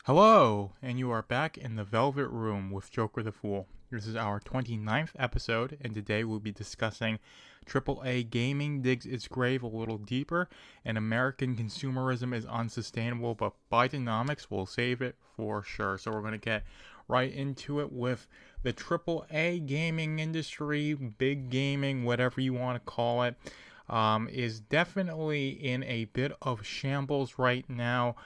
Hello, and you are back in the Velvet Room with Jokerthefool. This is our 29th episode, and today we'll be discussing AAA gaming digs its grave a little deeper, and American consumerism is unsustainable, but Bidenomics will save it for sure. So we're going to get right into it with the AAA gaming industry, big gaming, whatever you want to call it, is definitely in a bit of shambles right now.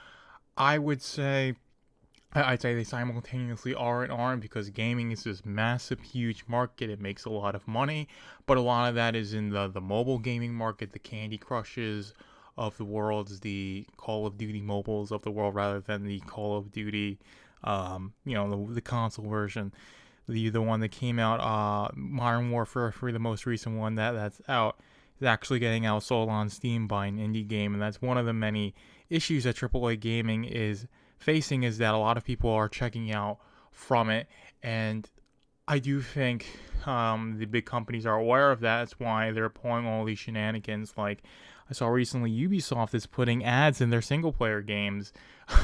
I'd say they simultaneously are and aren't, because gaming is this massive, huge market. It makes a lot of money, but a lot of that is in the mobile gaming market, the Candy Crushes of the world, the Call of Duty mobiles of the world, rather than the Call of Duty, the console version. The one that came out, Modern Warfare 3, the most recent one that's out, is actually getting outsold on Steam by an indie game, and that's one of the many issues that AAA gaming is facing, is that a lot of people are checking out from it, and I do think the big companies are aware of that. That's why they're pulling all these shenanigans. Like I saw recently, Ubisoft is putting ads in their single-player games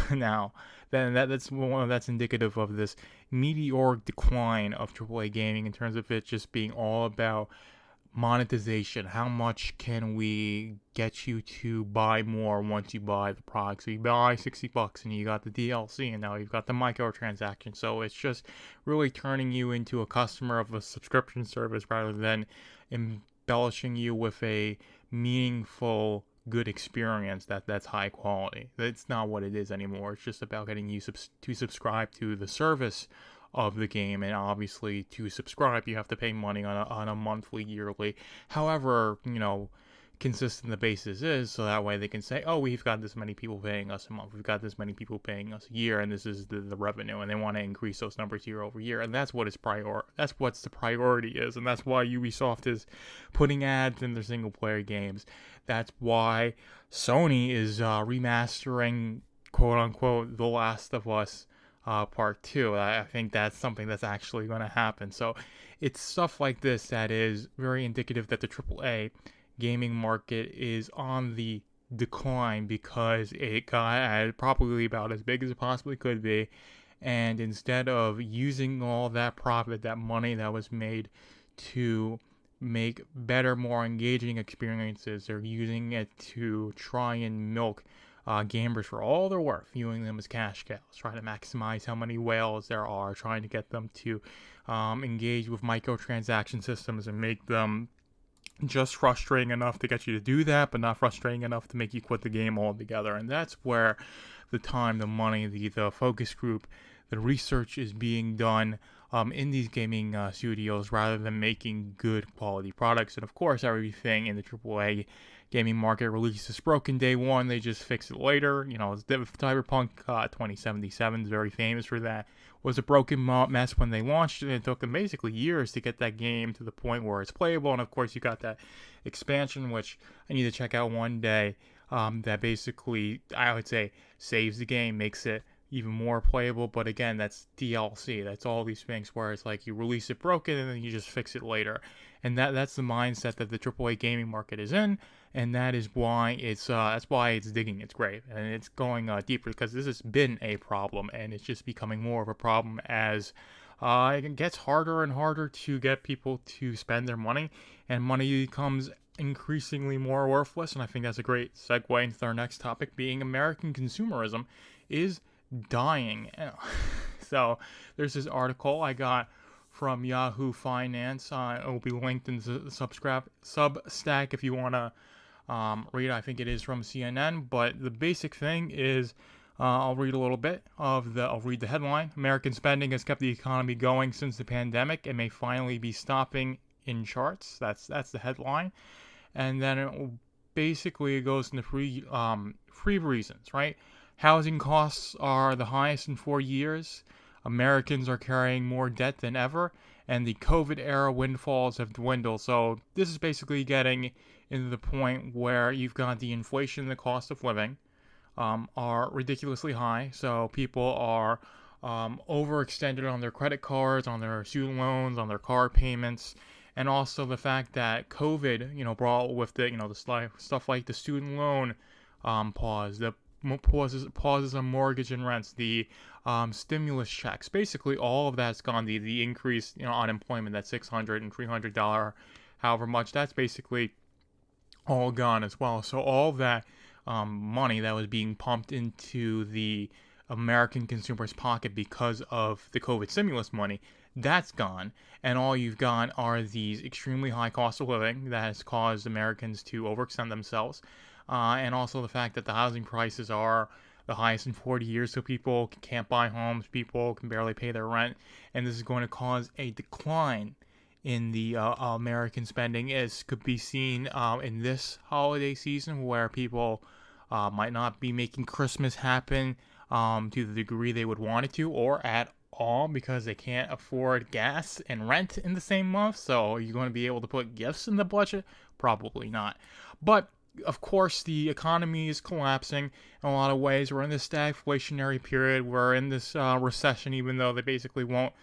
now. Then that's indicative of this meteoric decline of AAA gaming in terms of it just being all about monetization. How much can we get you to buy more once you buy the product? So you buy $60 and you got the DLC, and now you've got the microtransaction. So it's just really turning you into a customer of a subscription service rather than embellishing you with a meaningful, good experience that's high quality. That's not what it is anymore. It's just about getting you to subscribe to the service of the game, and obviously to subscribe you have to pay money on a monthly, yearly, however consistent the basis is, so that way they can say, oh, we've got this many people paying us a month, we've got this many people paying us a year, and this is the revenue, and they want to increase those numbers year over year, and that's what that's the priority is, and that's why Ubisoft is putting ads in their single player games. That's why Sony is remastering, quote unquote, The Last of Us Part 2. I think that's something that's actually going to happen. So it's stuff like this that is very indicative that the AAA gaming market is on the decline, because it got probably about as big as it possibly could be, and instead of using all that profit, that money that was made to make better, more engaging experiences, they're using it to try and milk gamers for all they're worth, viewing them as cash cows, trying to maximize how many whales there are, trying to get them to engage with microtransaction systems and make them just frustrating enough to get you to do that, but not frustrating enough to make you quit the game altogether. And that's where the time, the money, the focus group, the research is being done in these gaming studios, rather than making good quality products. And of course, everything in the AAA gaming market releases broken day one, they just fix it later. Cyberpunk 2077 is very famous for that. Was a broken mess when they launched it. It took them basically years to get that game to the point where it's playable. And of course, you got that expansion, which I need to check out one day, that basically, I would say, saves the game, makes it even more playable. But again, that's DLC. That's all these things where it's like you release it broken and then you just fix it later. And that's the mindset that the AAA gaming market is in, and that is why it's digging its grave, and it's going deeper, because this has been a problem, and it's just becoming more of a problem as it gets harder and harder to get people to spend their money, and money becomes increasingly more worthless. And I think that's a great segue into our next topic, being American consumerism is dying. So there's this article I got from Yahoo Finance. It will be linked in the Substack if you want to read. I think it is from CNN, but the basic thing is, I'll read a little bit I'll read the headline. American spending has kept the economy going since the pandemic and may finally be stopping in charts. That's the headline. And then it goes into three reasons, right? Housing costs are the highest in 4 years. Americans are carrying more debt than ever, and the COVID-era windfalls have dwindled. So this is basically getting into the point where you've got the inflation and the cost of living are ridiculously high. So people are overextended on their credit cards, on their student loans, on their car payments, and also the fact that COVID, brought with it, the stuff like the student loan pause, the pauses on mortgage and rents, the stimulus checks, basically all of that's gone. The increase, unemployment, that $600 and $300, however much, that's basically all gone as well. So all that money that was being pumped into the American consumer's pocket because of the COVID stimulus money, that's gone. And all you've got are these extremely high costs of living that has caused Americans to overextend themselves. And also the fact that the housing prices are the highest in 40 years, so people can't buy homes, people can barely pay their rent, and this is going to cause a decline in the American spending, as could be seen in this holiday season, where people might not be making Christmas happen to the degree they would want it to, or at all, because they can't afford gas and rent in the same month. So are you going to be able to put gifts in the budget? Probably not. But of course, the economy is collapsing in a lot of ways. We're in this stagflationary period. We're in this recession, even though they basically won't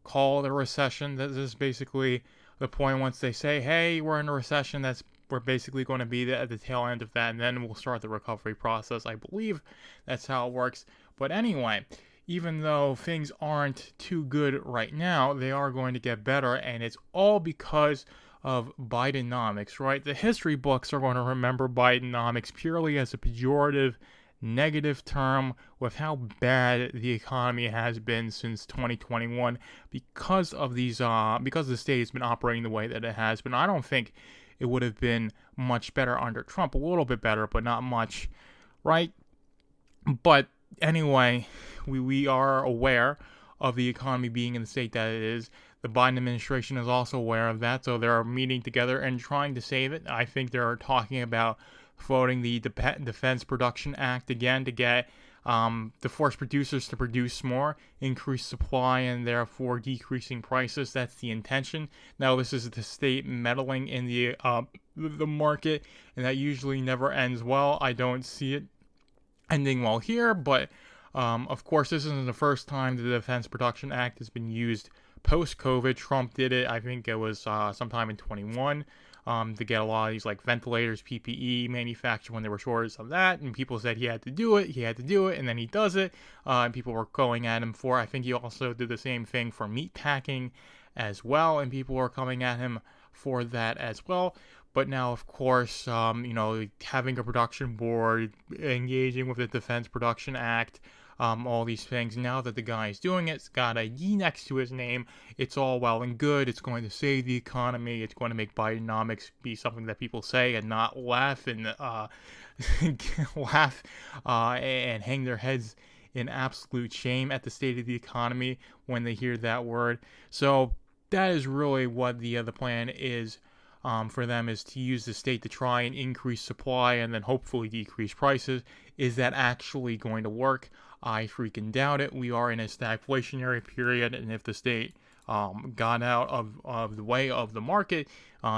call it a recession. This is basically the point. Once they say, hey, we're in a recession, we're basically going to be at the tail end of that, and then we'll start the recovery process. I believe that's how it works. But anyway, even though things aren't too good right now, they are going to get better, and it's all because of Bidenomics, right? The history books are going to remember Bidenomics purely as a pejorative, negative term with how bad the economy has been since 2021 because of because the state has been operating the way that it has been. I don't think it would have been much better under Trump. A little bit better, but not much, right? But anyway, we are aware of the economy being in the state that it is. The Biden administration is also aware of that, so they're meeting together and trying to save it. I think they're talking about voting the Defense Production Act again to get to force producers to produce more, increase supply, and therefore decreasing prices. That's the intention. Now, this is the state meddling in the market, and that usually never ends well. I don't see it ending well here, but of course, this isn't the first time the Defense Production Act has been used post-COVID. Trump did it, I think it was sometime in 21, to get a lot of these like ventilators, PPE manufactured when there were shortages of that, and people said he had to do it, and then he does it, and people were going at him for it. I think he also did the same thing for meat packing as well, and people were coming at him for that as well. But now, of course, having a production board, engaging with the Defense Production Act, all these things. Now that the guy is doing it, it's got a E next to his name. It's all well and good. It's going to save the economy. It's going to make Bidenomics be something that people say and not laugh and and hang their heads in absolute shame at the state of the economy when they hear that word. So that is really what the plan is. For them, is to use the state to try and increase supply and then hopefully decrease prices. Is that actually going to work? I freaking doubt it. We are in a stagflationary period, and if the state got out of the way of the market,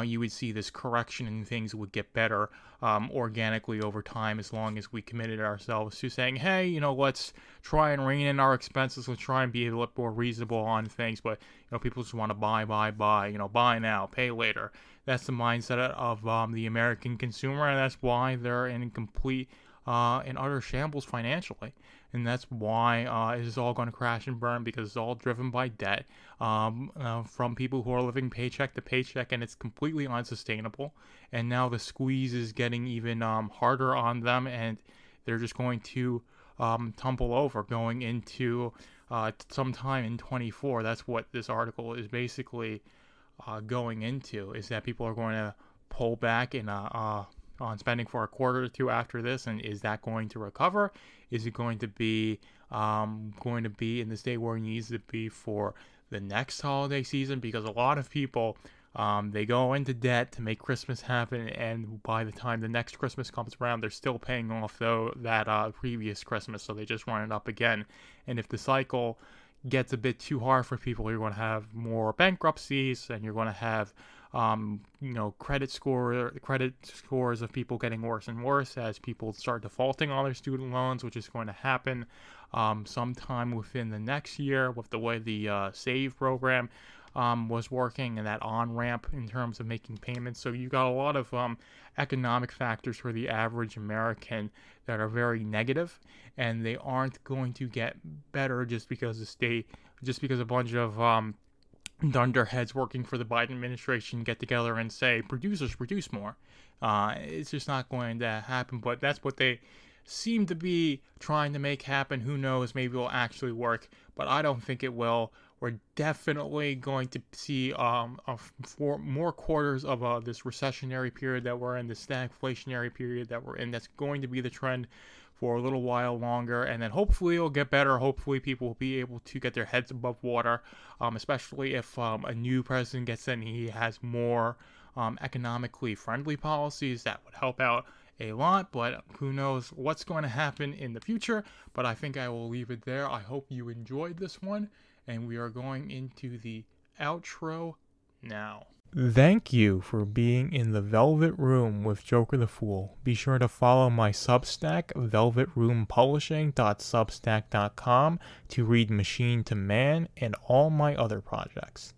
you would see this correction and things would get better organically over time, as long as we committed ourselves to saying, hey, let's try and rein in our expenses, let's try and be a little more reasonable on things. But people just want to buy, buy now, pay later. That's the mindset of the American consumer, and that's why they're in complete and utter shambles financially. And that's why it is all going to crash and burn, because it's all driven by debt from people who are living paycheck to paycheck, and it's completely unsustainable. And now the squeeze is getting even harder on them, and they're just going to tumble over going into sometime in 24. That's what this article is basically going into, is that people are going to pull back in on spending for a quarter or two after this. And is that going to recover? Is it going to be in the state where it needs to be for the next holiday season? Because a lot of people they go into debt to make Christmas happen, and by the time the next Christmas comes around, they're still paying off that previous Christmas, so they just run it up again. And if the cycle gets a bit too hard for people, you're going to have more bankruptcies, and you're going to have credit scores of people getting worse and worse as people start defaulting on their student loans, which is going to happen sometime within the next year with the way the SAVE program was working, and that on-ramp in terms of making payments. So you got a lot of economic factors for the average American that are very negative, and they aren't going to get better just because a bunch of dunderheads working for the Biden administration get together and say, producers produce more. It's just not going to happen, but that's what they seem to be trying to make happen. Who knows? Maybe it'll actually work, but I don't think it will. We're definitely going to see for more quarters of this recessionary period that we're in, this stagflationary period that we're in. That's going to be the trend for a little while longer, and then hopefully it'll get better. Hopefully people will be able to get their heads above water, especially if a new president gets in and he has more economically friendly policies. That would help out a lot, but who knows what's going to happen in the future. But I think I will leave it there. I hope you enjoyed this one, and we are going into the outro now. Thank you for being in the Velvet Room with Joker the Fool. Be sure to follow my Substack, velvetroompublishing.substack.com, to read Machine to Man and all my other projects.